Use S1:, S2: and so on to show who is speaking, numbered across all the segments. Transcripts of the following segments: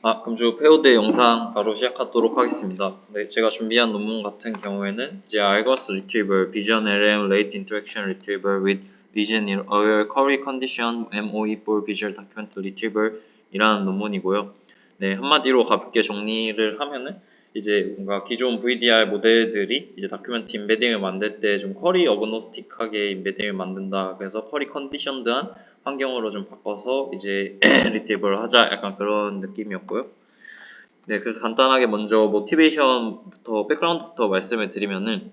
S1: 그럼 페어드 영상 바로 시작하도록 하겠습니다. 네, 제가 준비한 논문 같은 경우에는 이제 Argos Retrieval, Vision LM, Late Interaction Retrieval with Vision Aware Query Condition, MOE for Visual Document Retrieval 이라는 논문이고요. 네, 한마디로 가볍게 정리를 하면은 이제 뭔가 기존 VDR 모델들이 이제 다큐멘트 인베딩을 만들 때 좀 쿼리 어그노스틱하게 인베딩을 만든다. 그래서 쿼리 컨디션드한 환경으로 좀 바꿔서 이제 리트리버를 하자, 약간 그런 느낌이었고요. 네, 그래서 간단하게 먼저 모티베이션부터 백그라운드부터 말씀을 드리면은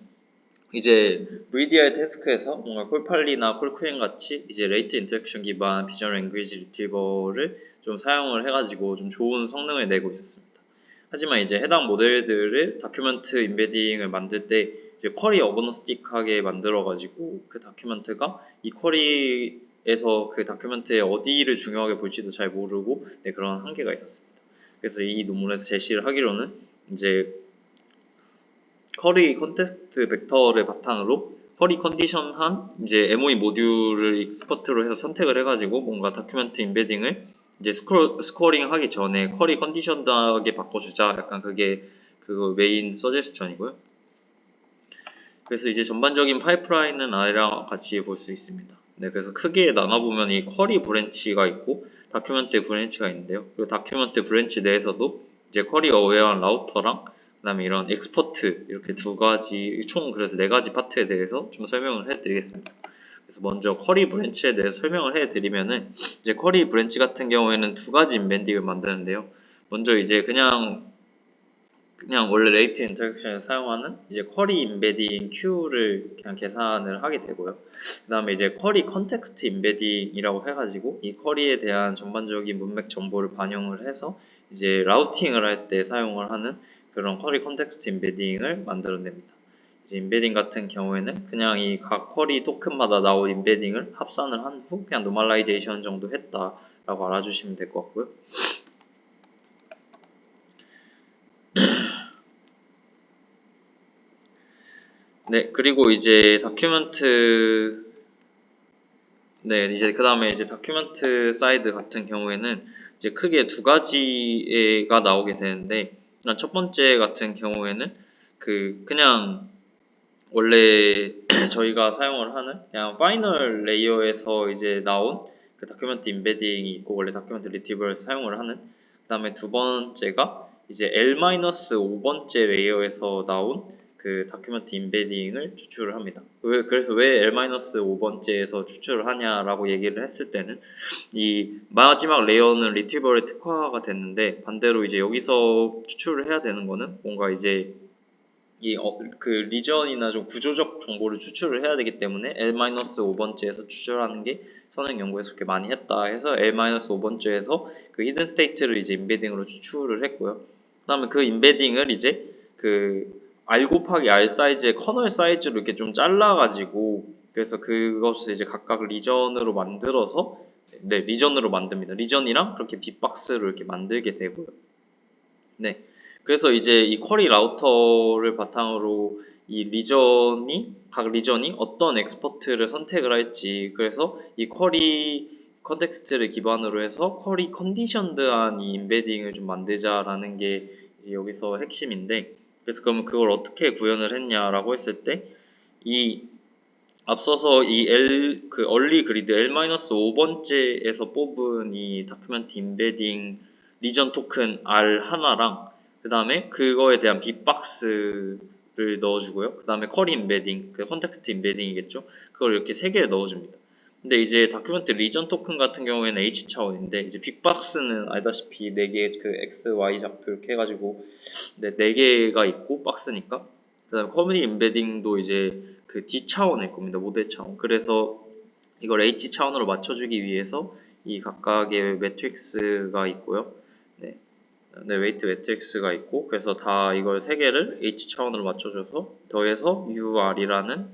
S1: 이제 VDI 태스크에서 뭔가 콜팔리나 콜쿠엔 같이 이제 레이트 인터랙션 기반 비전 랭귀지 리트리버를 좀 사용을 해가지고 좀 좋은 성능을 내고 있었습니다. 하지만 이제 해당 모델들을 다큐멘트 인베딩을 만들 때 이제 쿼리 어그노스틱하게 만들어가지고 그 다큐멘트가 이 쿼리에서 그 다큐멘트의 어디를 중요하게 볼지도 잘 모르고 그런 한계가 있었습니다. 그래서 이 논문에서 제시를 하기로는 이제 쿼리 컨텍스트 벡터를 바탕으로 쿼리 컨디션한 이제 MOE 모듈을 익스퍼트로 해서 선택을 해가지고 뭔가 다큐멘트 인베딩을 이제 스코어링 하기 전에 쿼리 컨디션하게 바꿔주자, 약간 그게 그거 메인 서제스션이고요. 그래서 이제 전반적인 파이프라인은 아래랑 같이 볼 수 있습니다. 네, 그래서 크게 나눠보면 이 쿼리 브랜치가 있고 다큐멘트 브랜치가 있는데요. 그리고 다큐멘트 브랜치 내에서도 이제 쿼리 어웨어한 라우터랑 그다음에 이런 엑스퍼트, 이렇게 두 가지, 총 그래서 네 가지 파트에 대해서 좀 설명을 해드리겠습니다. 그래서 먼저 쿼리 브랜치에 대해서 설명을 해드리면은 이제 쿼리 브랜치 같은 경우에는 두 가지 인벤딩을 만드는데요. 먼저 이제 그냥 원래 레이트 인터랙션에 사용하는 이제 쿼리 인베딩 큐를 그냥 계산을 하게 되고요. 그 다음에 이제 쿼리 컨텍스트 인베딩이라고 해가지고 이 쿼리에 대한 전반적인 문맥 정보를 반영을 해서 이제 라우팅을 할 때 사용을 하는 그런 쿼리 컨텍스트 인베딩을 만들어냅니다. 이제 인베딩 같은 경우에는 그냥 이 각 쿼리 토큰마다 나온 인베딩을 합산을 한 후 그냥 노멀라이제이션 정도 했다라고 알아주시면 될 것 같고요. 네, 그리고 이제 다큐멘트, 네, 이제 그 다음에 이제 다큐멘트 사이드 같은 경우에는 이제 크게 두 가지가 나오게 되는데, 일단 첫 번째 같은 경우에는 그냥 원래 저희가 사용을 하는 그냥 파이널 레이어에서 이제 나온 그 다큐멘트 인베딩이 있고, 원래 다큐멘트 리트리버에서 사용을 하는, 그 다음에 두 번째가 이제 L-5번째 레이어에서 나온 그 다큐멘트 인베딩을 추출을 합니다. 그래서 왜 L-5번째에서 추출을 하냐라고 얘기를 했을 때는 이 마지막 레이어는 리트리버에 특화가 됐는데, 반대로 이제 여기서 추출을 해야 되는 거는 뭔가 이제 그 리전이나 좀 구조적 정보를 추출을 해야 되기 때문에 L-5번째에서 추출하는 게 선행 연구에서 그렇게 많이 했다 해서 L-5번째에서 그 히든 스테이트를 이제 인베딩으로 추출을 했고요. 그 다음에 그 인베딩을 이제 그 R 곱하기 R 사이즈의 커널 사이즈로 이렇게 좀 잘라가지고, 그래서 그것을 이제 각각 리전으로 만들어서 리전으로 만듭니다. 리전이랑 그렇게 빅박스로 이렇게 만들게 되고요. 네. 그래서 이제 이 쿼리 라우터를 바탕으로 각 리전이 어떤 엑스퍼트를 선택을 할지, 그래서 이 쿼리 컨텍스트를 기반으로 해서 쿼리 컨디션드한 이 인베딩을 좀 만들자라는 게 이제 여기서 핵심인데, 그래서 그러면 그걸 어떻게 구현을 했냐라고 했을 때, 이 앞서서 이 얼리 그리드 L-5번째에서 뽑은 이 다큐멘트 인베딩 리전 토큰 R 하나랑, 그 다음에 그거에 대한 빅박스를 넣어주고요. 그 다음에 쿼리 인베딩, 그 컨텍스트 인베딩이겠죠. 그걸 이렇게 세 개를 넣어줍니다. 근데 이제 다큐멘트 리전 토큰 같은 경우에는 H 차원인데, 이제 빅박스는 알다시피 4개 그 X, Y 좌표 이렇게 해가지고 4개가 있고 박스니까. 그 다음에 커뮤니티 인베딩도 이제 그 D 차원일 겁니다. 모델 차원. 그래서 이걸 H 차원으로 맞춰주기 위해서 이 각각의 매트릭스가 있고요. 웨이트 매트릭스가 있고, 그래서 다 이걸 세 개를 H 차원으로 맞춰줘서 더해서 UR이라는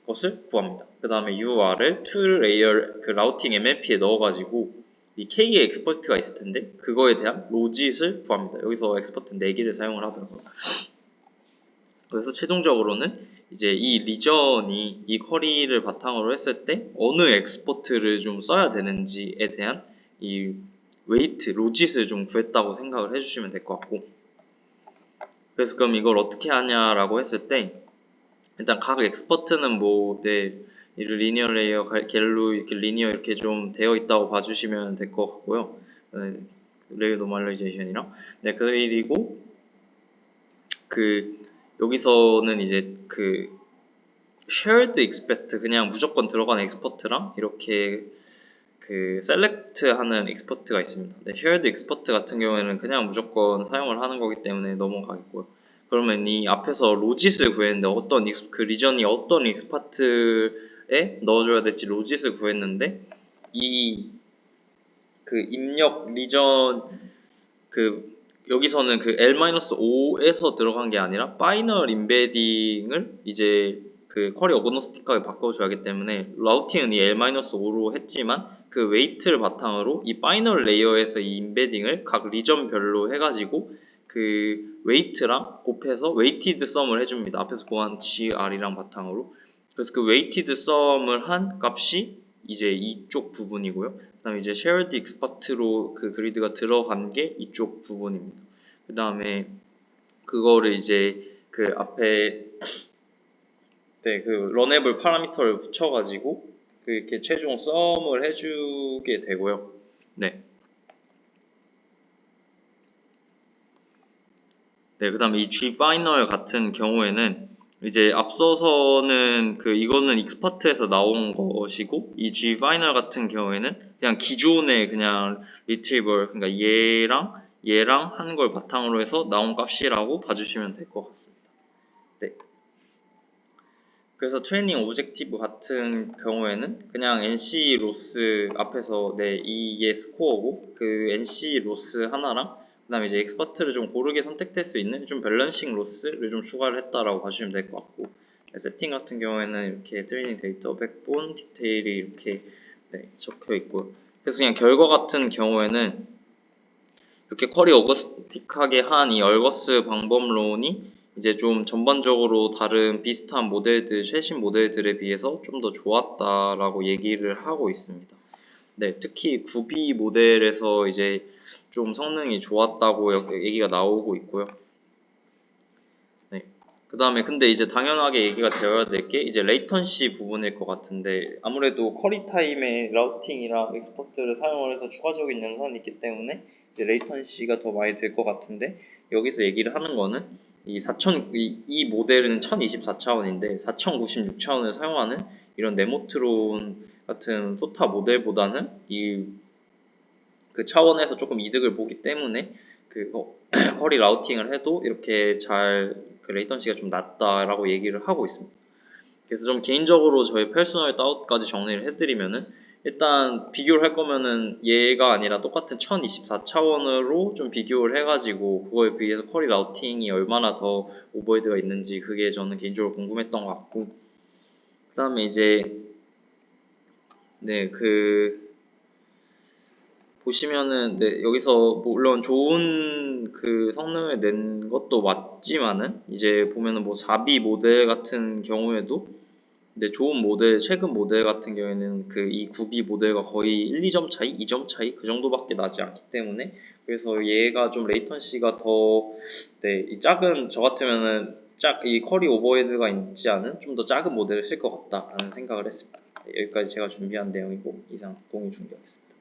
S1: 것을 구합니다. 그 다음에 UR을 2레이어 그 라우팅 MMP에 넣어가지고 이 K의 엑스퍼트가 있을 텐데 그거에 대한 로짓을 구합니다. 여기서 엑스퍼트 4개를 사용을 하더라고요. 그래서 최종적으로는 이제 이 리전이 이 쿼리를 바탕으로 했을 때 어느 엑스포트를 좀 써야 되는지에 대한 이 웨이트, 로짓을 좀 구했다고 생각을 해주시면 될 것 같고, 그래서 그럼 이걸 어떻게 하냐라고 했을 때 일단 각 엑스퍼트는 뭐 리니어 레이어, 갤루 이렇게 리니어 이렇게 좀 되어 있다고 봐주시면 될 것 같고요. 레이어 노멀라이제이션이랑 그리고 여기서는 이제 shared expect 그냥 무조건 들어가는 엑스퍼트랑 이렇게 select 하는 엑스퍼트가 있습니다. shared expert 같은 경우에는 그냥 무조건 사용을 하는 거기 때문에 넘어가겠고요. 그러면 이 앞에서 로짓을 구했는데 리전이 어떤 엑스퍼트에 넣어줘야 될지 로짓을 구했는데 입력 리전 여기서는 L-5에서 들어간 게 아니라 파이널 임베딩을 이제 쿼리 어그노스틱하게 바꿔줘야 하기 때문에 라우팅은 이 L-5로 했지만 웨이트를 바탕으로 이 파이널 레이어에서 이 임베딩을 각 리전별로 해가지고 웨이트랑 곱해서 웨이티드 썸을 해줍니다. 앞에서 구한 GR이랑 바탕으로. 그래서 웨이티드 썸을 한 값이 이제 이쪽 부분이고요. 그 다음에 이제 shared expert로 그리드가 들어간 게 이쪽 부분입니다. 그 다음에 그거를 이제 앞에 런앱을 파라미터를 붙여가지고 이렇게 최종 썸을 해주게 되고요. 그 다음에 이 gFiner 같은 경우에는 이제 앞서서는 이거는 익스퍼트에서 나온 것이고 이 gFiner 같은 경우에는 그냥 기존의 그냥 retriever 그러니까 얘랑 하는 걸 바탕으로 해서 나온 값이라고 봐주시면 될 것 같습니다. 그래서 트레이닝 오브젝티브 같은 경우에는 그냥 NC 로스 앞에서 이게 스코어고 NC 로스 하나랑 그 다음에 이제 엑스퍼트를 좀 고르게 선택될 수 있는 좀 밸런싱 로스를 좀 추가를 했다라고 봐주시면 될 것 같고, 세팅 같은 경우에는 이렇게 트레이닝 데이터 백본 디테일이 이렇게 적혀 있고요. 그래서 그냥 결과 같은 경우에는 이렇게 쿼리 어거스틱하게 한 이 얼거스 방법론이 이제 좀 전반적으로 다른 비슷한 모델들, 최신 모델들에 비해서 좀 더 좋았다라고 얘기를 하고 있습니다. 특히 9B 모델에서 이제 좀 성능이 좋았다고 얘기가 나오고 있고요. 그 다음에 근데 이제 당연하게 얘기가 되어야 될 게 이제 레이턴시 부분일 것 같은데, 아무래도 쿼리 타임의 라우팅이랑 엑스퍼트를 사용을 해서 추가적인 연산이 있기 때문에 이제 레이턴시가 더 많이 될 것 같은데, 여기서 얘기를 하는 거는 이 모델은 1024차원인데 4096차원을 사용하는 이런 네모트론 같은 소타 모델보다는 그 차원에서 조금 이득을 보기 때문에 쿼리 라우팅을 해도 이렇게 레이턴시가 좀 낮다라고 얘기를 하고 있습니다. 그래서 좀 개인적으로 저희 퍼스널 다운까지 정리를 해드리면은, 일단 비교를 할 거면은 얘가 아니라 똑같은 1024차원으로 좀 비교를 해가지고 그거에 비해서 쿼리 라우팅이 얼마나 더 오버헤드가 있는지 그게 저는 개인적으로 궁금했던 것 같고, 그 다음에 이제 보시면은 여기서 물론 좋은 성능을 낸 것도 맞지만은 이제 보면은 4B 모델 같은 경우에도 좋은 모델, 최근 모델 같은 경우에는 이 9B 모델과 거의 1, 2점 차이, 2점 차이 그 정도밖에 나지 않기 때문에, 그래서 얘가 좀 레이턴시가 더 이 작은, 저 같으면은 이 쿼리 오버헤드가 있지 않은 좀 더 작은 모델을 쓸 것 같다라는 생각을 했습니다. 여기까지 제가 준비한 내용이고 이상 공유 중계하겠습니다.